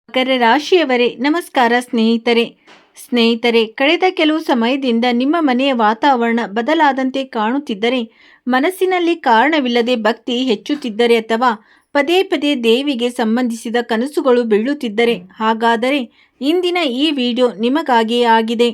ಮಕರ ರಾಶಿಯವರೇ ನಮಸ್ಕಾರ ಸ್ನೇಹಿತರೆ ಕಳೆದ ಕೆಲವು ಸಮಯದಿಂದ ನಿಮ್ಮ ಮನೆಯ ವಾತಾವರಣ ಬದಲಾದಂತೆ ಕಾಣುತ್ತಿದ್ದರೆ, ಮನಸ್ಸಿನಲ್ಲಿ ಕಾರಣವಿಲ್ಲದೆ ಭಕ್ತಿ ಹೆಚ್ಚುತ್ತಿದ್ದರೆ ಅಥವಾ ಪದೇ ಪದೇ ದೇವಿಗೆ ಸಂಬಂಧಿಸಿದ ಕನಸುಗಳು ಬೀಳುತ್ತಿದ್ದರೆ, ಹಾಗಾದರೆ ಇಂದಿನ ಈ ವಿಡಿಯೋ ನಿಮಗಾಗಿಯೇ ಆಗಿದೆ.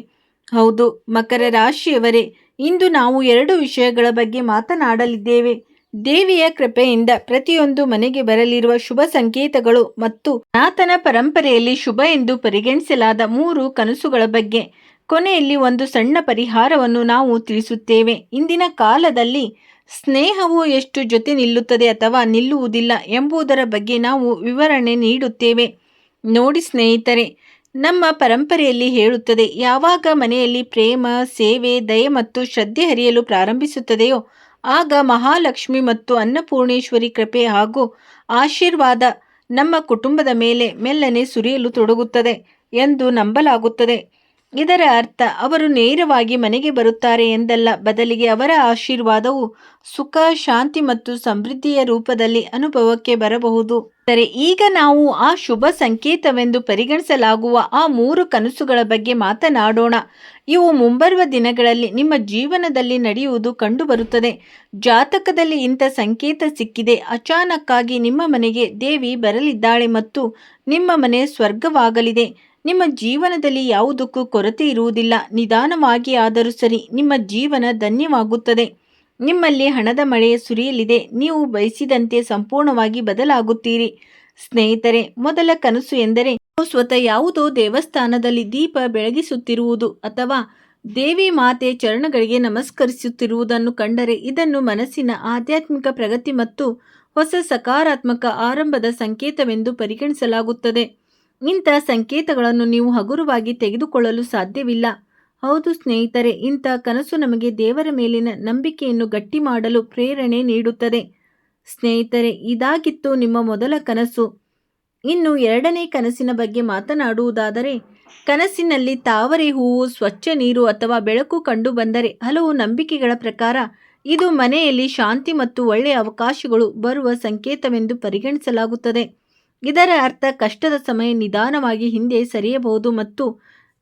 ಹೌದು ಮಕರ ರಾಶಿಯವರೇ, ಇಂದು ನಾವು ಎರಡು ವಿಷಯಗಳ ಬಗ್ಗೆ ಮಾತನಾಡಲಿದ್ದೇವೆ. ದೇವಿಯ ಕೃಪೆಯಿಂದ ಪ್ರತಿಯೊಂದು ಮನೆಗೆ ಬರಲಿರುವ ಶುಭ ಸಂಕೇತಗಳು ಮತ್ತು ಸನಾತನ ಪರಂಪರೆಯಲ್ಲಿ ಶುಭ ಎಂದು ಪರಿಗಣಿಸಲಾದ 3 ಕನಸುಗಳ ಬಗ್ಗೆ. ಕೊನೆಯಲ್ಲಿ ಒಂದು ಸಣ್ಣ ಪರಿಹಾರವನ್ನು ನಾವು ತಿಳಿಸುತ್ತೇವೆ. ಇಂದಿನ ಕಾಲದಲ್ಲಿ ಸ್ನೇಹವು ಎಷ್ಟು ಜೊತೆ ನಿಲ್ಲುತ್ತದೆ ಅಥವಾ ನಿಲ್ಲುವುದಿಲ್ಲ ಎಂಬುದರ ಬಗ್ಗೆ ನಾವು ವಿವರಣೆ ನೀಡುತ್ತೇವೆ. ನೋಡಿ ಸ್ನೇಹಿತರೆ, ನಮ್ಮ ಪರಂಪರೆಯಲ್ಲಿ ಹೇಳುತ್ತದೆ, ಯಾವಾಗ ಮನೆಯಲ್ಲಿ ಪ್ರೇಮ, ಸೇವೆ, ದಯೆ ಮತ್ತು ಶ್ರದ್ಧೆ ಹರಿಯಲು ಪ್ರಾರಂಭಿಸುತ್ತದೆಯೋ ಆಗ ಮಹಾಲಕ್ಷ್ಮಿ ಮತ್ತು ಅನ್ನಪೂರ್ಣೇಶ್ವರಿ ಕೃಪೆ ಹಾಗೂ ಆಶೀರ್ವಾದ ನಮ್ಮ ಕುಟುಂಬದ ಮೇಲೆ ಮೆಲ್ಲನೆ ಸುರಿಯಲು ತೊಡಗುತ್ತದೆ ಎಂದು ನಂಬಲಾಗುತ್ತದೆ. ಇದರ ಅರ್ಥ ಅವರು ನೇರವಾಗಿ ಮನೆಗೆ ಬರುತ್ತಾರೆ ಎಂದಲ್ಲ, ಬದಲಿಗೆ ಅವರ ಆಶೀರ್ವಾದವು ಸುಖ, ಶಾಂತಿ ಮತ್ತು ಸಮೃದ್ಧಿಯ ರೂಪದಲ್ಲಿ ಅನುಭವಕ್ಕೆ ಬರಬಹುದು. ಆದರೆ ಈಗ ನಾವು ಆ ಶುಭ ಸಂಕೇತವೆಂದು ಪರಿಗಣಿಸಲಾಗುವ ಆ 3 ಕನಸುಗಳ ಬಗ್ಗೆ ಮಾತನಾಡೋಣ. ಇವು ಮುಂಬರುವ ದಿನಗಳಲ್ಲಿ ನಿಮ್ಮ ಜೀವನದಲ್ಲಿ ನಡೆಯುವುದು ಕಂಡುಬರುತ್ತದೆ. ಜಾತಕದಲ್ಲಿ ಇಂಥ ಸಂಕೇತ ಸಿಕ್ಕಿದೆ. ಅಚಾನಕ್ಕಾಗಿ ನಿಮ್ಮ ಮನೆಗೆ ದೇವಿ ಬರಲಿದ್ದಾಳೆ ಮತ್ತು ನಿಮ್ಮ ಮನೆ ಸ್ವರ್ಗವಾಗಲಿದೆ. ನಿಮ್ಮ ಜೀವನದಲ್ಲಿ ಯಾವುದಕ್ಕೂ ಕೊರತೆ ಇರುವುದಿಲ್ಲ. ನಿಧಾನವಾಗಿ ಆದರೂ ಸರಿ ನಿಮ್ಮ ಜೀವನ ಧನ್ಯವಾಗುತ್ತದೆ. ನಿಮ್ಮಲ್ಲಿ ಹಣದ ಮಳೆ ಸುರಿಯಲಿದೆ. ನೀವು ಬಯಸಿದಂತೆ ಸಂಪೂರ್ಣವಾಗಿ ಬದಲಾಗುತ್ತೀರಿ. ಸ್ನೇಹಿತರೆ, ಮೊದಲ ಕನಸು ಎಂದರೆ ನೀವು ಸ್ವತಃ ಯಾವುದೋ ದೇವಸ್ಥಾನದಲ್ಲಿ ದೀಪ ಬೆಳಗಿಸುತ್ತಿರುವುದು ಅಥವಾ ದೇವಿ ಮಾತೆ ಚರಣಗಳಿಗೆ ನಮಸ್ಕರಿಸುತ್ತಿರುವುದನ್ನು ಕಂಡರೆ, ಇದನ್ನು ಮನಸ್ಸಿನ ಆಧ್ಯಾತ್ಮಿಕ ಪ್ರಗತಿ ಮತ್ತು ಹೊಸ ಸಕಾರಾತ್ಮಕ ಆರಂಭದ ಸಂಕೇತವೆಂದು ಪರಿಗಣಿಸಲಾಗುತ್ತದೆ. ಇಂಥ ಸಂಕೇತಗಳನ್ನು ನೀವು ಹಗುರವಾಗಿ ತೆಗೆದುಕೊಳ್ಳಲು ಸಾಧ್ಯವಿಲ್ಲ. ಹೌದು ಸ್ನೇಹಿತರೆ, ಇಂಥ ಕನಸು ನಮಗೆ ದೇವರ ಮೇಲಿನ ನಂಬಿಕೆಯನ್ನು ಗಟ್ಟಿ ಮಾಡಲು ಪ್ರೇರಣೆ ನೀಡುತ್ತದೆ. ಸ್ನೇಹಿತರೆ, ಇದಾಗಿತ್ತು ನಿಮ್ಮ ಮೊದಲ ಕನಸು. ಇನ್ನು ಎರಡನೇ ಕನಸಿನ ಬಗ್ಗೆ ಮಾತನಾಡುವುದಾದರೆ, ಕನಸಿನಲ್ಲಿ ತಾವರೆ ಹೂವು, ಸ್ವಚ್ಛ ನೀರು ಅಥವಾ ಬೆಳಕು ಕಂಡು ಬಂದರೆ ಹಲವು ನಂಬಿಕೆಗಳ ಪ್ರಕಾರ ಇದು ಮನೆಯಲ್ಲಿ ಶಾಂತಿ ಮತ್ತು ಒಳ್ಳೆಯ ಅವಕಾಶಗಳು ಬರುವ ಸಂಕೇತವೆಂದು ಪರಿಗಣಿಸಲಾಗುತ್ತದೆ. ಇದರ ಅರ್ಥ ಕಷ್ಟದ ಸಮಯ ನಿಧಾನವಾಗಿ ಹಿಂದೆ ಸರಿಯಬಹುದು ಮತ್ತು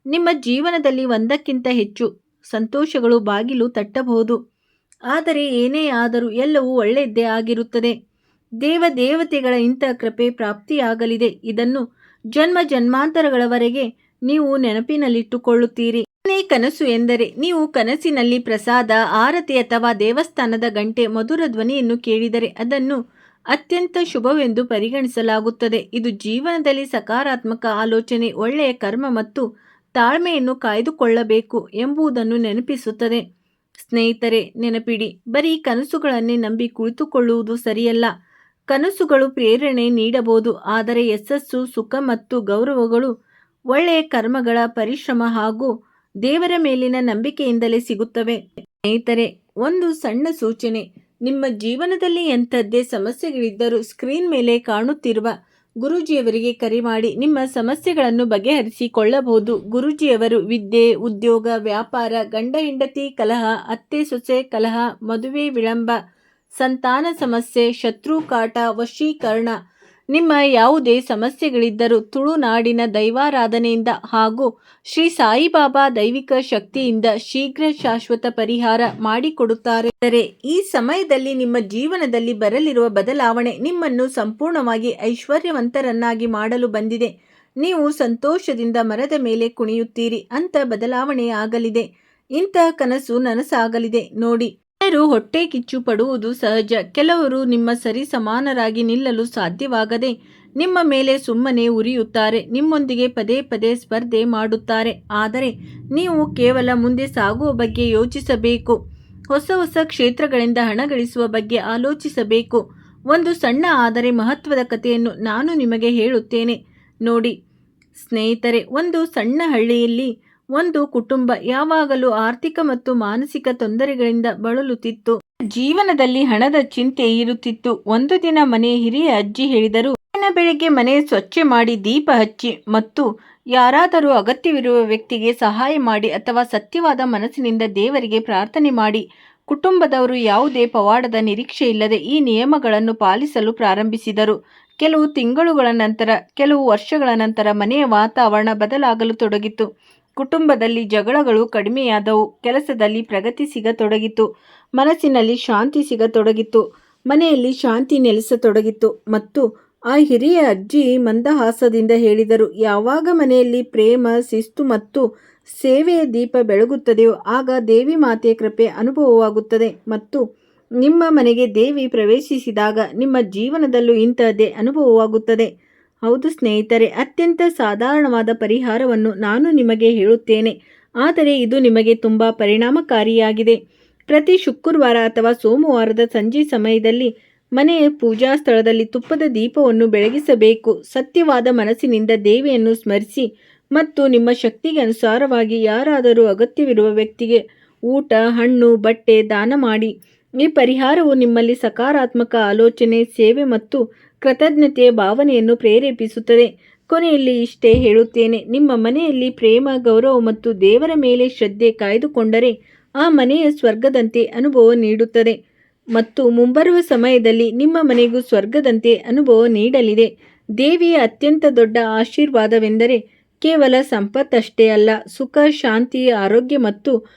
ನಿಮ್ಮ ಜೀವನದಲ್ಲಿ ಒಂದಕ್ಕಿಂತ ಹೆಚ್ಚು ಸಂತೋಷಗಳು ಬಾಗಿಲು ತಟ್ಟಬಹುದು. ಆದರೆ ಏನೇ ಆದರೂ ಎಲ್ಲವೂ ಒಳ್ಳೆಯದೇ ಆಗಿರುತ್ತದೆ. ದೇವತೆಗಳ ಇಂಥ ಕೃಪೆ ಪ್ರಾಪ್ತಿಯಾಗಲಿದೆ. ಇದನ್ನು ಜನ್ಮ ಜನ್ಮಾಂತರಗಳವರೆಗೆ ನೀವು ನೆನಪಿನಲ್ಲಿಟ್ಟುಕೊಳ್ಳುತ್ತೀರಿ. ಎರಡನೇ ಕನಸು ಎಂದರೆ ನೀವು ಕನಸಿನಲ್ಲಿ ಪ್ರಸಾದ, ಆರತಿ ಅಥವಾ ದೇವಸ್ಥಾನದ ಗಂಟೆ ಮಧುರ ಧ್ವನಿಯನ್ನು ಕೇಳಿದರೆ ಅದನ್ನು ಅತ್ಯಂತ ಶುಭವೆಂದು ಪರಿಗಣಿಸಲಾಗುತ್ತದೆ. ಇದು ಜೀವನದಲ್ಲಿ ಸಕಾರಾತ್ಮಕ ಆಲೋಚನೆ, ಒಳ್ಳೆಯ ಕರ್ಮ ಮತ್ತು ತಾಳ್ಮೆಯನ್ನು ಕಾಯ್ದುಕೊಳ್ಳಬೇಕು ಎಂಬುದನ್ನು ನೆನಪಿಸುತ್ತದೆ. ಸ್ನೇಹಿತರೆ, ನೆನಪಿಡಿ, ಬರೀ ಕನಸುಗಳನ್ನೇ ನಂಬಿ ಕುಳಿತುಕೊಳ್ಳುವುದು ಸರಿಯಲ್ಲ. ಕನಸುಗಳು ಪ್ರೇರಣೆ ನೀಡಬಹುದು, ಆದರೆ ಯಶಸ್ಸು, ಸುಖ ಮತ್ತು ಗೌರವಗಳು ಒಳ್ಳೆಯ ಕರ್ಮಗಳ ಪರಿಶ್ರಮ ಹಾಗೂ ದೇವರ ಮೇಲಿನ ನಂಬಿಕೆಯಿಂದಲೇ ಸಿಗುತ್ತವೆ. ಸ್ನೇಹಿತರೆ, ಒಂದು ಸಣ್ಣ ಸೂಚನೆ. ನಿಮ್ಮ ಜೀವನದಲ್ಲಿ ಎಂಥದ್ದೇ ಸಮಸ್ಯೆಗಳಿದ್ದರೂ ಸ್ಕ್ರೀನ್ ಮೇಲೆ ಕಾಣುತ್ತಿರುವ ಗುರೂಜಿಯವರಿಗೆ ಕರೆ ಮಾಡಿ ನಿಮ್ಮ ಸಮಸ್ಯೆಗಳನ್ನು ಬಗೆಹರಿಸಿಕೊಳ್ಳಬಹುದು. ಗುರೂಜಿಯವರು ವಿದ್ಯೆ, ಉದ್ಯೋಗ, ವ್ಯಾಪಾರ, ಗಂಡ ಹೆಂಡತಿ ಕಲಹ, ಅತ್ತೆ ಸೊಸೆ ಕಲಹ, ಮದುವೆ ವಿಳಂಬ, ಸಂತಾನ ಸಮಸ್ಯೆ, ಶತ್ರು ಕಾಟ, ವಶೀಕರಣ, ನಿಮ್ಮ ಯಾವುದೇ ಸಮಸ್ಯೆಗಳಿದ್ದರೂ ತುಳುನಾಡಿನ ದೈವಾರಾಧನೆಯಿಂದ ಹಾಗೂ ಶ್ರೀ ಸಾಯಿಬಾಬಾ ದೈವಿಕ ಶಕ್ತಿಯಿಂದ ಶೀಘ್ರ ಶಾಶ್ವತ ಪರಿಹಾರ ಮಾಡಿಕೊಡುತ್ತಾರೆ. ಈ ಸಮಯದಲ್ಲಿ ನಿಮ್ಮ ಜೀವನದಲ್ಲಿ ಬರಲಿರುವ ಬದಲಾವಣೆ ನಿಮ್ಮನ್ನು ಸಂಪೂರ್ಣವಾಗಿ ಐಶ್ವರ್ಯವಂತರನ್ನಾಗಿ ಮಾಡಲು ಬಂದಿದೆ. ನೀವು ಸಂತೋಷದಿಂದ ಮರದ ಮೇಲೆ ಕುಣಿಯುತ್ತೀರಿ. ಅಂಥ ಬದಲಾವಣೆ ಆಗಲಿದೆ. ಇಂತಹ ಕನಸು ನನಸಾಗಲಿದೆ. ನೋಡಿ, ಜನರು ಹೊಟ್ಟೆ ಕಿಚ್ಚು ಪಡುವುದು ಸಹಜ. ಕೆಲವರು ನಿಮ್ಮ ಸರಿ ಸಮಾನರಾಗಿ ನಿಲ್ಲಲು ಸಾಧ್ಯವಾಗದೆ ನಿಮ್ಮ ಮೇಲೆ ಸುಮ್ಮನೆ ಉರಿಯುತ್ತಾರೆ. ನಿಮ್ಮೊಂದಿಗೆ ಪದೇ ಪದೇ ಸ್ಪರ್ಧೆ ಮಾಡುತ್ತಾರೆ. ಆದರೆ ನೀವು ಕೇವಲ ಮುಂದೆ ಸಾಗುವ ಬಗ್ಗೆ ಯೋಚಿಸಬೇಕು. ಹೊಸ ಕ್ಷೇತ್ರಗಳಿಂದ ಹಣ ಗಳಿಸುವ ಬಗ್ಗೆ ಆಲೋಚಿಸಬೇಕು. ಒಂದು ಸಣ್ಣ ಆದರೆ ಮಹತ್ವದ ಕಥೆಯನ್ನು ನಾನು ನಿಮಗೆ ಹೇಳುತ್ತೇನೆ. ನೋಡಿ ಸ್ನೇಹಿತರೆ, ಒಂದು ಸಣ್ಣ ಹಳ್ಳಿಯಲ್ಲಿ ಒಂದು ಕುಟುಂಬ ಯಾವಾಗಲೂ ಆರ್ಥಿಕ ಮತ್ತು ಮಾನಸಿಕ ತೊಂದರೆಗಳಿಂದ ಬಳಲುತ್ತಿತ್ತು. ಜೀವನದಲ್ಲಿ ಹಣದ ಚಿಂತೆ ಇರುತ್ತಿತ್ತು. ಒಂದು ದಿನ ಮನೆಯ ಹಿರಿಯ ಅಜ್ಜಿ ಹೇಳಿದರು, ಬೆಳಗ್ಗೆ ಮನೆ ಸ್ವಚ್ಛ ಮಾಡಿ, ದೀಪ ಹಚ್ಚಿ ಮತ್ತು ಯಾರಾದರೂ ಅಗತ್ಯವಿರುವ ವ್ಯಕ್ತಿಗೆ ಸಹಾಯ ಮಾಡಿ ಅಥವಾ ಸತ್ಯವಾದ ಮನಸ್ಸಿನಿಂದ ದೇವರಿಗೆ ಪ್ರಾರ್ಥನೆ ಮಾಡಿ. ಕುಟುಂಬದವರು ಯಾವುದೇ ಪವಾಡದ ನಿರೀಕ್ಷೆ ಇಲ್ಲದೆ ಈ ನಿಯಮಗಳನ್ನು ಪಾಲಿಸಲು ಪ್ರಾರಂಭಿಸಿದರು. ಕೆಲವು ತಿಂಗಳುಗಳ ನಂತರ, ಕೆಲವು ವರ್ಷಗಳ ನಂತರ ಮನೆಯ ವಾತಾವರಣ ಬದಲಾಗಲು ತೊಡಗಿತು. ಕುಟುಂಬದಲ್ಲಿ ಜಗಳಗಳು ಕಡಿಮೆಯಾದವು, ಕೆಲಸದಲ್ಲಿ ಪ್ರಗತಿ ಸಿಗತೊಡಗಿತು, ಮನಸ್ಸಿನಲ್ಲಿ ಶಾಂತಿ ಸಿಗತೊಡಗಿತು, ಮನೆಯಲ್ಲಿ ಶಾಂತಿ ನೆಲೆಸತೊಡಗಿತು. ಮತ್ತು ಆ ಹಿರಿಯ ಅಜ್ಜಿ ಮಂದಹಾಸದಿಂದ ಹೇಳಿದರು, ಯಾವಾಗ ಮನೆಯಲ್ಲಿ ಪ್ರೇಮ, ಶಿಸ್ತು ಮತ್ತು ಸೇವೆಯ ದೀಪ ಬೆಳಗುತ್ತದೆಯೋ ಆಗ ದೇವಿ ಮಾತೆಯ ಕೃಪೆ ಅನುಭವವಾಗುತ್ತದೆ. ಮತ್ತು ನಿಮ್ಮ ಮನೆಗೆ ದೇವಿ ಪ್ರವೇಶಿಸಿದಾಗ ನಿಮ್ಮ ಜೀವನದಲ್ಲೂ ಇಂತಹದ್ದೇ ಅನುಭವವಾಗುತ್ತದೆ. ಹೌದು ಸ್ನೇಹಿತರೆ, ಅತ್ಯಂತ ಸಾಧಾರಣವಾದ ಪರಿಹಾರವನ್ನು ನಾನು ನಿಮಗೆ ಹೇಳುತ್ತೇನೆ, ಆದರೆ ಇದು ನಿಮಗೆ ತುಂಬ ಪರಿಣಾಮಕಾರಿಯಾಗಿದೆ. ಪ್ರತಿ ಶುಕ್ರವಾರ ಅಥವಾ ಸೋಮವಾರದ ಸಂಜೆ ಸಮಯದಲ್ಲಿ ಮನೆಯ ಪೂಜಾ ಸ್ಥಳದಲ್ಲಿ ತುಪ್ಪದ ದೀಪವನ್ನು ಬೆಳಗಿಸಬೇಕು. ಸತ್ಯವಾದ ಮನಸ್ಸಿನಿಂದ ದೇವಿಯನ್ನು ಸ್ಮರಿಸಿ ಮತ್ತು ನಿಮ್ಮ ಶಕ್ತಿಗೆ ಅನುಸಾರವಾಗಿ ಯಾರಾದರೂ ಅಗತ್ಯವಿರುವ ವ್ಯಕ್ತಿಗೆ ಊಟ, ಹಣ್ಣು, ಬಟ್ಟೆ ದಾನ ಮಾಡಿ. ಈ ಪರಿಹಾರವು ನಿಮ್ಮಲ್ಲಿ ಸಕಾರಾತ್ಮಕ ಆಲೋಚನೆ, ಸೇವೆ ಮತ್ತು ಕೃತಜ್ಞತೆಯ ಭಾವನೆಯನ್ನು ಪ್ರೇರೇಪಿಸುತ್ತದೆ. ಕೊನೆಯಲ್ಲಿ ಇಷ್ಟೇ ಹೇಳುತ್ತೇನೆ, ನಿಮ್ಮ ಮನೆಯಲ್ಲಿ ಪ್ರೇಮ, ಗೌರವ ಮತ್ತು ದೇವರ ಮೇಲೆ ಶ್ರದ್ಧೆ ಕಾಯ್ದುಕೊಂಡರೆ ಆ ಮನೆಯ ಸ್ವರ್ಗದಂತೆ ಅನುಭವ ನೀಡುತ್ತದೆ. ಮತ್ತು ಮುಂಬರುವ ಸಮಯದಲ್ಲಿ ನಿಮ್ಮ ಮನೆಗೂ ಸ್ವರ್ಗದಂತೆ ಅನುಭವ ನೀಡಲಿದೆ. ದೇವಿಯ ಅತ್ಯಂತ ದೊಡ್ಡ ಆಶೀರ್ವಾದವೆಂದರೆ ಕೇವಲ ಸಂಪತ್ತಷ್ಟೇ ಅಲ್ಲ, ಸುಖ, ಶಾಂತಿ, ಆರೋಗ್ಯ ಮತ್ತು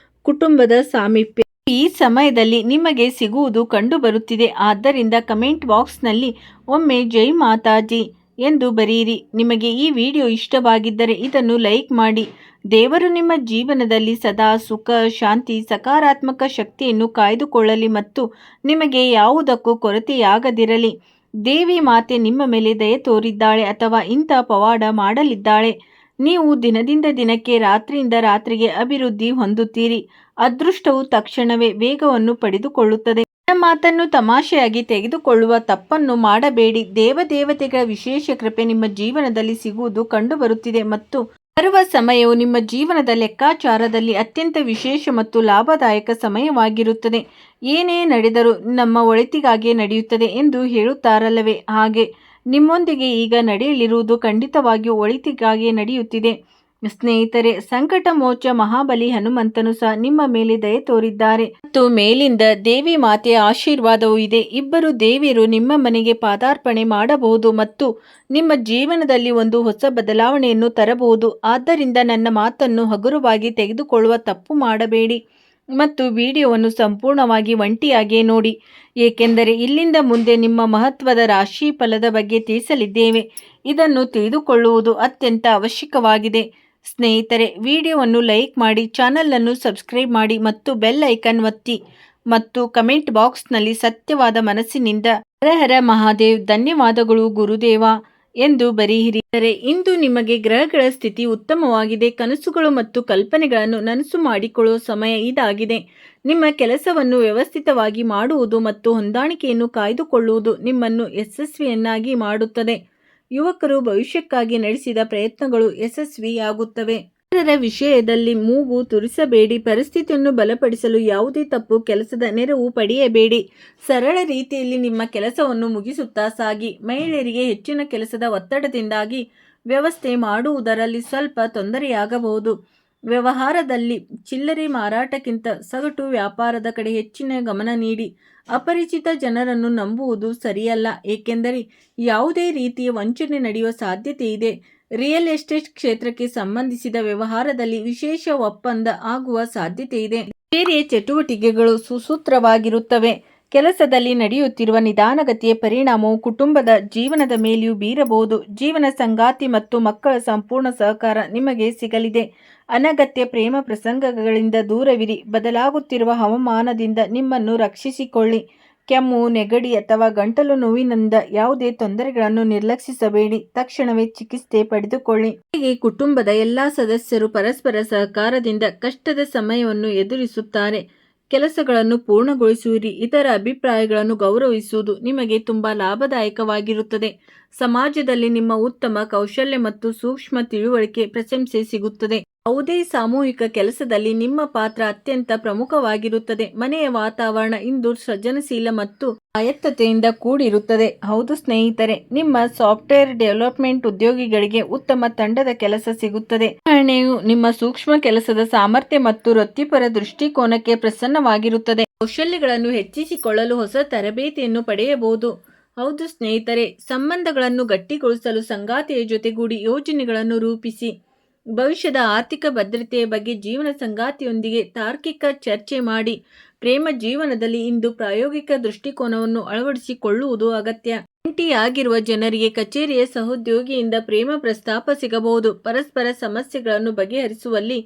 ಕುಟುಂಬದ ಸಾಮೀಪ್ಯ. ಈ ಸಮಯದಲ್ಲಿ ನಿಮಗೆ ಸಿಗುವುದು ಕಂಡುಬರುತ್ತಿದೆ. ಆದ್ದರಿಂದ ಕಮೆಂಟ್ ಬಾಕ್ಸ್ನಲ್ಲಿ ಒಮ್ಮೆ ಜೈ ಮಾತಾಜಿ ಎಂದು ಬರೆಯಿರಿ. ನಿಮಗೆ ಈ ವಿಡಿಯೋ ಇಷ್ಟವಾಗಿದ್ದರೆ ಇದನ್ನು ಲೈಕ್ ಮಾಡಿ. ದೇವರು ನಿಮ್ಮ ಜೀವನದಲ್ಲಿ ಸದಾ ಸುಖ, ಶಾಂತಿ, ಸಕಾರಾತ್ಮಕ ಶಕ್ತಿಯನ್ನು ಕಾಯ್ದುಕೊಳ್ಳಲಿ ಮತ್ತು ನಿಮಗೆ ಯಾವುದಕ್ಕೂ ಕೊರತೆಯಾಗದಿರಲಿ. ದೇವಿ ಮಾತೆ ನಿಮ್ಮ ಮೇಲೆ ದಯೆ ತೋರಿದ್ದಾಳೆ ಅಥವಾ ಇಂಥ ಪವಾಡ ಮಾಡಲಿದ್ದಾಳೆ. ನೀವು ದಿನದಿಂದ ದಿನಕ್ಕೆ, ರಾತ್ರಿಯಿಂದ ರಾತ್ರಿಗೆ ಅಭಿವೃದ್ಧಿ ಹೊಂದುತ್ತೀರಿ. ಅದೃಷ್ಟವು ತಕ್ಷಣವೇ ವೇಗವನ್ನು ಪಡೆದುಕೊಳ್ಳುತ್ತದೆ. ನನ್ನ ಮಾತನ್ನು ತಮಾಷೆಯಾಗಿ ತೆಗೆದುಕೊಳ್ಳುವ ತಪ್ಪನ್ನು ಮಾಡಬೇಡಿ. ದೇವತೆಗಳ ವಿಶೇಷ ಕೃಪೆ ನಿಮ್ಮ ಜೀವನದಲ್ಲಿ ಸಿಗುವುದು ಕಂಡುಬರುತ್ತಿದೆ ಮತ್ತು ಬರುವ ಸಮಯವು ನಿಮ್ಮ ಜೀವನದ ಲೆಕ್ಕಾಚಾರದಲ್ಲಿ ಅತ್ಯಂತ ವಿಶೇಷ ಮತ್ತು ಲಾಭದಾಯಕ ಸಮಯವಾಗಿರುತ್ತದೆ. ಏನೇ ನಡೆದರೂ ನಮ್ಮ ಒಳಿತಿಗಾಗಿ ನಡೆಯುತ್ತದೆ ಎಂದು ಹೇಳುತ್ತಾರಲ್ಲವೇ, ಹಾಗೆ ನಿಮ್ಮೊಂದಿಗೆ ಈಗ ನಡೆಯಲಿರುವುದು ಖಂಡಿತವಾಗಿಯೂ ಒಳಿತಿಗಾಗಿ ನಡೆಯುತ್ತಿದೆ. ಸ್ನೇಹಿತರೆ, ಸಂಕಟ ಮೋಚ ಮಹಾಬಲಿ ಹನುಮಂತನು ಸಹ ನಿಮ್ಮ ಮೇಲೆ ದಯೆ ತೋರಿದ್ದಾರೆ ಮತ್ತು ಮೇಲಿಂದ ದೇವಿ ಮಾತೆಯ ಆಶೀರ್ವಾದವೂ ಇದೆ. ಇಬ್ಬರು ದೇವಿಯರು ನಿಮ್ಮ ಮನೆಗೆ ಪಾದಾರ್ಪಣೆ ಮಾಡಬಹುದು ಮತ್ತು ನಿಮ್ಮ ಜೀವನದಲ್ಲಿ ಒಂದು ಹೊಸ ಬದಲಾವಣೆಯನ್ನು ತರಬಹುದು. ಆದ್ದರಿಂದ ನನ್ನ ಮಾತನ್ನು ಹಗುರವಾಗಿ ತೆಗೆದುಕೊಳ್ಳುವ ತಪ್ಪು ಮಾಡಬೇಡಿ ಮತ್ತು ವಿಡಿಯೋವನ್ನು ಸಂಪೂರ್ಣವಾಗಿ ಒಂಟಿಯಾಗಿಯೇ ನೋಡಿ, ಏಕೆಂದರೆ ಇಲ್ಲಿಂದ ಮುಂದೆ ನಿಮ್ಮ ಮಹತ್ವದ ರಾಶಿ ಫಲದ ಬಗ್ಗೆ ತಿಳಿಸಲಿದ್ದೇವೆ. ಇದನ್ನು ತಿಳಿದುಕೊಳ್ಳುವುದು ಅತ್ಯಂತ ಅವಶ್ಯಕವಾಗಿದೆ. ಸ್ನೇಹಿತರೆ, ವಿಡಿಯೋವನ್ನು ಲೈಕ್ ಮಾಡಿ, ಚಾನಲನ್ನು ಸಬ್ಸ್ಕ್ರೈಬ್ ಮಾಡಿ ಮತ್ತು ಬೆಲ್ ಐಕನ್ ಒತ್ತಿ ಮತ್ತು ಕಮೆಂಟ್ ಬಾಕ್ಸ್ನಲ್ಲಿ ಸತ್ಯವಾದ ಮನಸ್ಸಿನಿಂದ ಹರ ಹರ ಮಹಾದೇವ್, ಧನ್ಯವಾದಗಳು ಗುರುದೇವ ಎಂದು ಬರೆಯಿರಿ. ಇಂದು ನಿಮಗೆ ಗ್ರಹಗಳ ಸ್ಥಿತಿ ಉತ್ತಮವಾಗಿದೆ. ಕನಸುಗಳು ಮತ್ತು ಕಲ್ಪನೆಗಳನ್ನು ನನಸು ಮಾಡಿಕೊಳ್ಳುವ ಸಮಯ ಇದಾಗಿದೆ. ನಿಮ್ಮ ಕೆಲಸವನ್ನು ವ್ಯವಸ್ಥಿತವಾಗಿ ಮಾಡುವುದು ಮತ್ತು ಹೊಂದಾಣಿಕೆಯನ್ನು ಕಾಯ್ದುಕೊಳ್ಳುವುದು ನಿಮ್ಮನ್ನು ಯಶಸ್ವಿಯನ್ನಾಗಿ ಮಾಡುತ್ತದೆ. ಯುವಕರು ಭವಿಷ್ಯಕ್ಕಾಗಿ ನಡೆಸಿದ ಪ್ರಯತ್ನಗಳು ಯಶಸ್ವಿಯಾಗುತ್ತವೆ. ಇತರರ ವಿಷಯದಲ್ಲಿ ಮೂಗು ತುರಿಸಬೇಡಿ. ಪರಿಸ್ಥಿತಿಯನ್ನು ಬಲಪಡಿಸಲು ಯಾವುದೇ ತಪ್ಪು ಕೆಲಸದ ನೆರವು ಪಡೆಯಬೇಡಿ. ಸರಳ ರೀತಿಯಲ್ಲಿ ನಿಮ್ಮ ಕೆಲಸವನ್ನು ಮುಗಿಸುತ್ತಾ ಸಾಗಿ. ಮಹಿಳೆಯರಿಗೆ ಹೆಚ್ಚಿನ ಕೆಲಸದ ಒತ್ತಡದಿಂದಾಗಿ ವ್ಯವಸ್ಥೆ ಮಾಡುವುದರಲ್ಲಿ ಸ್ವಲ್ಪ ತೊಂದರೆಯಾಗಬಹುದು. ವ್ಯವಹಾರದಲ್ಲಿ ಚಿಲ್ಲರೆ ಮಾರಾಟಕ್ಕಿಂತ ಸಗಟು ವ್ಯಾಪಾರದ ಕಡೆ ಹೆಚ್ಚಿನ ಗಮನ ನೀಡಿ. ಅಪರಿಚಿತ ಜನರನ್ನು ನಂಬುವುದು ಸರಿಯಲ್ಲ, ಏಕೆಂದರೆ ಯಾವುದೇ ರೀತಿಯ ವಂಚನೆ ನಡೆಯುವ ಸಾಧ್ಯತೆ ಇದೆ. ರಿಯಲ್ ಎಸ್ಟೇಟ್ ಕ್ಷೇತ್ರಕ್ಕೆ ಸಂಬಂಧಿಸಿದ ವ್ಯವಹಾರದಲ್ಲಿ ವಿಶೇಷ ಒಪ್ಪಂದ ಆಗುವ ಸಾಧ್ಯತೆ ಇದೆ. ಬೇರೆ ಚಟುವಟಿಕೆಗಳು ಸುಸೂತ್ರವಾಗಿರುತ್ತವೆ. ಕೆಲಸದಲ್ಲಿ ನಡೆಯುತ್ತಿರುವ ನಿಧಾನಗತಿಯ ಪರಿಣಾಮವು ಕುಟುಂಬದ ಜೀವನದ ಮೇಲೆಯೂ ಬೀರಬಹುದು. ಜೀವನ ಸಂಗಾತಿ ಮತ್ತು ಮಕ್ಕಳ ಸಂಪೂರ್ಣ ಸಹಕಾರ ನಿಮಗೆ ಸಿಗಲಿದೆ. ಅನಗತ್ಯ ಪ್ರೇಮ ಪ್ರಸಂಗಗಳಿಂದ ದೂರವಿರಿ. ಬದಲಾಗುತ್ತಿರುವ ಹವಾಮಾನದಿಂದ ನಿಮ್ಮನ್ನು ರಕ್ಷಿಸಿಕೊಳ್ಳಿ. ಕೆಮ್ಮು, ನೆಗಡಿ ಅಥವಾ ಗಂಟಲು ನೋವಿನಿಂದ ಯಾವುದೇ ತೊಂದರೆಗಳನ್ನು ನಿರ್ಲಕ್ಷಿಸಬೇಡಿ. ತಕ್ಷಣವೇ ಚಿಕಿತ್ಸೆ ಪಡೆದುಕೊಳ್ಳಿ. ಹೀಗೆ ಕುಟುಂಬದ ಎಲ್ಲ ಸದಸ್ಯರು ಪರಸ್ಪರ ಸಹಕಾರದಿಂದ ಕಷ್ಟದ ಸಮಯವನ್ನು ಎದುರಿಸುತ್ತಾರೆ. ಕೆಲಸಗಳನ್ನು ಪೂರ್ಣಗೊಳಿಸುವಿರಿ. ಇತರ ಅಭಿಪ್ರಾಯಗಳನ್ನು ಗೌರವಿಸುವುದು ನಿಮಗೆ ತುಂಬಾ ಲಾಭದಾಯಕವಾಗಿರುತ್ತದೆ. ಸಮಾಜದಲ್ಲಿ ನಿಮ್ಮ ಉತ್ತಮ ಕೌಶಲ್ಯ ಮತ್ತು ಸೂಕ್ಷ್ಮ ತಿಳುವಳಿಕೆ ಪ್ರಶಂಸೆ ಸಿಗುತ್ತದೆ. ಯಾವುದೇ ಸಾಮೂಹಿಕ ಕೆಲಸದಲ್ಲಿ ನಿಮ್ಮ ಪಾತ್ರ ಅತ್ಯಂತ ಪ್ರಮುಖವಾಗಿರುತ್ತದೆ. ಮನೆಯ ವಾತಾವರಣ ಇಂದು ಸೃಜನಶೀಲ ಮತ್ತು ಸ್ವಾಯತ್ತತೆಯಿಂದ ಕೂಡಿರುತ್ತದೆ. ಹೌದು ಸ್ನೇಹಿತರೆ, ನಿಮ್ಮ ಸಾಫ್ಟ್ವೇರ್ ಡೆವಲಪ್ಮೆಂಟ್ ಉದ್ಯೋಗಿಗಳಿಗೆ ಉತ್ತಮ ತಂಡದ ಕೆಲಸ ಸಿಗುತ್ತದೆ. ನಿರ್ವಹಣೆಯು ನಿಮ್ಮ ಸೂಕ್ಷ್ಮ ಕೆಲಸದ ಸಾಮರ್ಥ್ಯ ಮತ್ತು ವೃತ್ತಿಪರ ದೃಷ್ಟಿಕೋನಕ್ಕೆ ಪ್ರಸನ್ನವಾಗಿರುತ್ತದೆ. ಕೌಶಲ್ಯಗಳನ್ನು ಹೆಚ್ಚಿಸಿಕೊಳ್ಳಲು ಹೊಸ ತರಬೇತಿಯನ್ನು ಪಡೆಯಬಹುದು. ಹೌದು ಸ್ನೇಹಿತರೆ, ಸಂಬಂಧಗಳನ್ನು ಗಟ್ಟಿಗೊಳಿಸಲು ಸಂಗಾತಿಯ ಜೊತೆಗೂಡಿ ಯೋಜನೆಗಳನ್ನು ರೂಪಿಸಿ. ಭವಿಷ್ಯದ ಆರ್ಥಿಕ ಭದ್ರತೆಯ ಬಗ್ಗೆ ಜೀವನ ಸಂಗಾತಿಯೊಂದಿಗೆ ತಾರ್ಕಿಕ ಚರ್ಚೆ ಮಾಡಿ. ಪ್ರೇಮ ಜೀವನದಲ್ಲಿ ಇಂದು ಪ್ರಾಯೋಗಿಕ ದೃಷ್ಟಿಕೋನವನ್ನು ಅಳವಡಿಸಿಕೊಳ್ಳುವುದು ಅಗತ್ಯ. ಒಂಟಿಯಾಗಿರುವ ಜನರಿಗೆ ಕಚೇರಿಯ ಸಹೋದ್ಯೋಗಿಯಿಂದ ಪ್ರೇಮ ಪ್ರಸ್ತಾಪ ಸಿಗಬಹುದು. ಪರಸ್ಪರ ಸಮಸ್ಯೆಗಳನ್ನು ಬಗೆಹರಿಸುವಲ್ಲಿ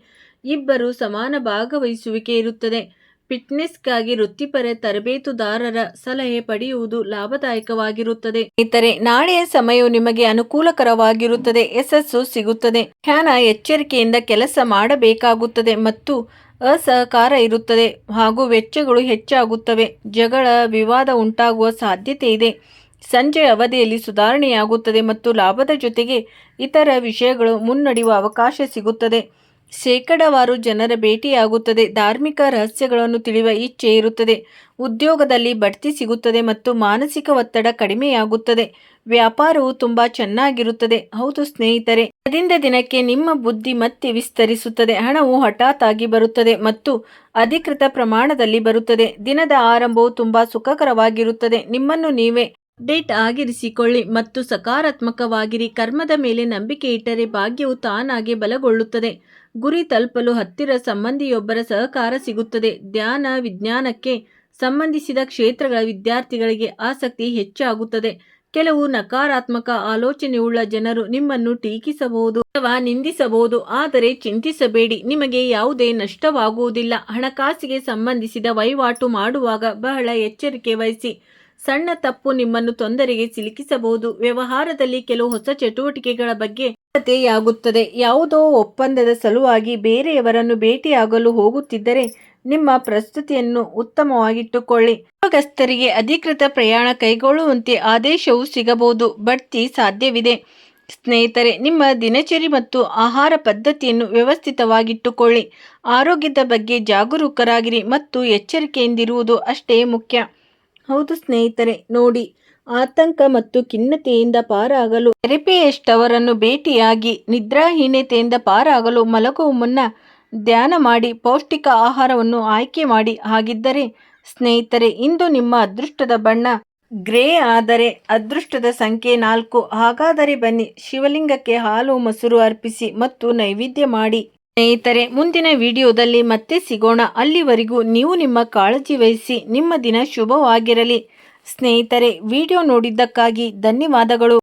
ಇಬ್ಬರು ಸಮಾನ ಭಾಗವಹಿಸುವಿಕೆ ಇರುತ್ತದೆ. ಫಿಟ್ನೆಸ್ಗಾಗಿ ವೃತ್ತಿಪರ ತರಬೇತುದಾರರ ಸಲಹೆ ಪಡೆಯುವುದು ಲಾಭದಾಯಕವಾಗಿರುತ್ತದೆ. ಸ್ನೇಹಿತರೆ, ನಾಳೆಯ ಸಮಯವು ನಿಮಗೆ ಅನುಕೂಲಕರವಾಗಿರುತ್ತದೆ. ಯಶಸ್ಸು ಸಿಗುತ್ತದೆ. ಧ್ಯಾನ, ಎಚ್ಚರಿಕೆಯಿಂದ ಕೆಲಸ ಮಾಡಬೇಕಾಗುತ್ತದೆ ಮತ್ತು ಅಸಹಕಾರ ಇರುತ್ತದೆ ಹಾಗೂ ವೆಚ್ಚಗಳು ಹೆಚ್ಚಾಗುತ್ತವೆ. ಜಗಳ, ವಿವಾದ ಉಂಟಾಗುವ ಸಾಧ್ಯತೆ ಇದೆ. ಸಂಜೆ ಅವಧಿಯಲ್ಲಿ ಸುಧಾರಣೆಯಾಗುತ್ತದೆ ಮತ್ತು ಲಾಭದ ಜೊತೆಗೆ ಇತರ ವಿಷಯಗಳು ಮುನ್ನಡೆಯುವ ಅವಕಾಶ ಸಿಗುತ್ತದೆ. ಶೇಕಡಾವಾರು ಜನರ ಭೇಟಿಯಾಗುತ್ತದೆ. ಧಾರ್ಮಿಕ ರಹಸ್ಯಗಳನ್ನು ತಿಳಿಯುವ ಇಚ್ಛೆ ಇರುತ್ತದೆ. ಉದ್ಯೋಗದಲ್ಲಿ ಬಡ್ತಿ ಸಿಗುತ್ತದೆ ಮತ್ತು ಮಾನಸಿಕ ಒತ್ತಡ ಕಡಿಮೆಯಾಗುತ್ತದೆ. ವ್ಯಾಪಾರವು ತುಂಬಾ ಚೆನ್ನಾಗಿರುತ್ತದೆ. ಹೌದು ಸ್ನೇಹಿತರೆ, ದಿನದಿಂದ ದಿನಕ್ಕೆ ನಿಮ್ಮ ಬುದ್ಧಿ ಮತ್ತೆ ವಿಸ್ತರಿಸುತ್ತದೆ. ಹಣವು ಹಠಾತ್ ಆಗಿ ಬರುತ್ತದೆ ಮತ್ತು ಅಧಿಕೃತ ಪ್ರಮಾಣದಲ್ಲಿ ಬರುತ್ತದೆ. ದಿನದ ಆರಂಭವು ತುಂಬಾ ಸುಖಕರವಾಗಿರುತ್ತದೆ. ನಿಮ್ಮನ್ನು ನೀವೇ ಅಪ್ಡೇಟ್ ಆಗಿರಿಸಿಕೊಳ್ಳಿ ಮತ್ತು ಸಕಾರಾತ್ಮಕವಾಗಿರಿ. ಕರ್ಮದ ಮೇಲೆ ನಂಬಿಕೆ ಇಟ್ಟರೆ ಭಾಗ್ಯವು ತಾನಾಗೆ ಬಲಗೊಳ್ಳುತ್ತದೆ. ಗುರಿ ತಲುಪಲು ಹತ್ತಿರ ಸಂಬಂಧಿಯೊಬ್ಬರ ಸಹಕಾರ ಸಿಗುತ್ತದೆ. ಧ್ಯಾನ, ವಿಜ್ಞಾನಕ್ಕೆ ಸಂಬಂಧಿಸಿದ ಕ್ಷೇತ್ರಗಳ ವಿದ್ಯಾರ್ಥಿಗಳಿಗೆ ಆಸಕ್ತಿ ಹೆಚ್ಚಾಗುತ್ತದೆ. ಕೆಲವು ನಕಾರಾತ್ಮಕ ಆಲೋಚನೆಯುಳ್ಳ ಜನರು ನಿಮ್ಮನ್ನು ಟೀಕಿಸಬಹುದು ಅಥವಾ ನಿಂದಿಸಬಹುದು. ಆದರೆ ಚಿಂತಿಸಬೇಡಿ, ನಿಮಗೆ ಯಾವುದೇ ನಷ್ಟವಾಗುವುದಿಲ್ಲ. ಹಣಕಾಸಿಗೆ ಸಂಬಂಧಿಸಿದ ವಹಿವಾಟು ಮಾಡುವಾಗ ಬಹಳ ಎಚ್ಚರಿಕೆ ವಹಿಸಿ. ಸಣ್ಣ ತಪ್ಪು ನಿಮ್ಮನ್ನು ತೊಂದರೆಗೆ ಸಿಲುಕಿಸಬಹುದು. ವ್ಯವಹಾರದಲ್ಲಿ ಕೆಲವು ಹೊಸ ಚಟುವಟಿಕೆಗಳ ಬಗ್ಗೆ ಚಿಂತೆಯಾಗುತ್ತದೆ. ಯಾವುದೋ ಒಪ್ಪಂದದ ಸಲುವಾಗಿ ಬೇರೆಯವರನ್ನು ಭೇಟಿಯಾಗಲು ಹೋಗುತ್ತಿದ್ದರೆ ನಿಮ್ಮ ಪ್ರಸ್ತುತಿಯನ್ನು ಉತ್ತಮವಾಗಿಟ್ಟುಕೊಳ್ಳಿ. ಉದ್ಯೋಗಸ್ಥರಿಗೆ ಅಧಿಕೃತ ಪ್ರಯಾಣ ಕೈಗೊಳ್ಳುವಂತೆ ಆದೇಶವೂ ಸಿಗಬಹುದು. ಬಡ್ತಿ ಸಾಧ್ಯವಿದೆ. ಸ್ನೇಹಿತರೆ, ನಿಮ್ಮ ದಿನಚರಿ ಮತ್ತು ಆಹಾರ ಪದ್ಧತಿಯನ್ನು ವ್ಯವಸ್ಥಿತವಾಗಿಟ್ಟುಕೊಳ್ಳಿ. ಆರೋಗ್ಯದ ಬಗ್ಗೆ ಜಾಗರೂಕರಾಗಿರಿ ಮತ್ತು ಎಚ್ಚರಿಕೆಯಿಂದಿರುವುದು ಅಷ್ಟೇ ಮುಖ್ಯ. ಹೌದು ಸ್ನೇಹಿತರೆ, ನೋಡಿ, ಆತಂಕ ಮತ್ತು ಖಿನ್ನತೆಯಿಂದ ಪಾರಾಗಲು ಥೆರಪಿಸ್ಟ್ ಅವರನ್ನು ಭೇಟಿಯಾಗಿ. ನಿದ್ರಾಹೀನತೆಯಿಂದ ಪಾರಾಗಲು ಮಲಗುವ ಮುನ್ನ ಧ್ಯಾನ ಮಾಡಿ. ಪೌಷ್ಟಿಕ ಆಹಾರವನ್ನು ಆಯ್ಕೆ ಮಾಡಿ. ಹಾಗಿದ್ದರೆ ಸ್ನೇಹಿತರೆ, ಇಂದು ನಿಮ್ಮ ಅದೃಷ್ಟದ ಬಣ್ಣ ಗ್ರೇ ಆದರೆ ಅದೃಷ್ಟದ ಸಂಖ್ಯೆ 4. ಹಾಗಾದರೆ ಬನ್ನಿ, ಶಿವಲಿಂಗಕ್ಕೆ ಹಾಲು ಮೊಸರು ಅರ್ಪಿಸಿ ಮತ್ತು ನೈವೇದ್ಯ ಮಾಡಿ. ಸ್ನೇಹಿತರೆ, ಮುಂದಿನ ವಿಡಿಯೋದಲ್ಲಿ ಮತ್ತೆ ಸಿಗೋಣ. ಅಲ್ಲಿವರೆಗೂ ನೀವು ನಿಮ್ಮ ಕಾಳಜಿ ವಹಿಸಿ. ನಿಮ್ಮ ದಿನ ಶುಭವಾಗಿರಲಿ. ಸ್ನೇಹಿತರೆ, ವಿಡಿಯೋ ನೋಡಿದ್ದಕ್ಕಾಗಿ ಧನ್ಯವಾದಗಳು.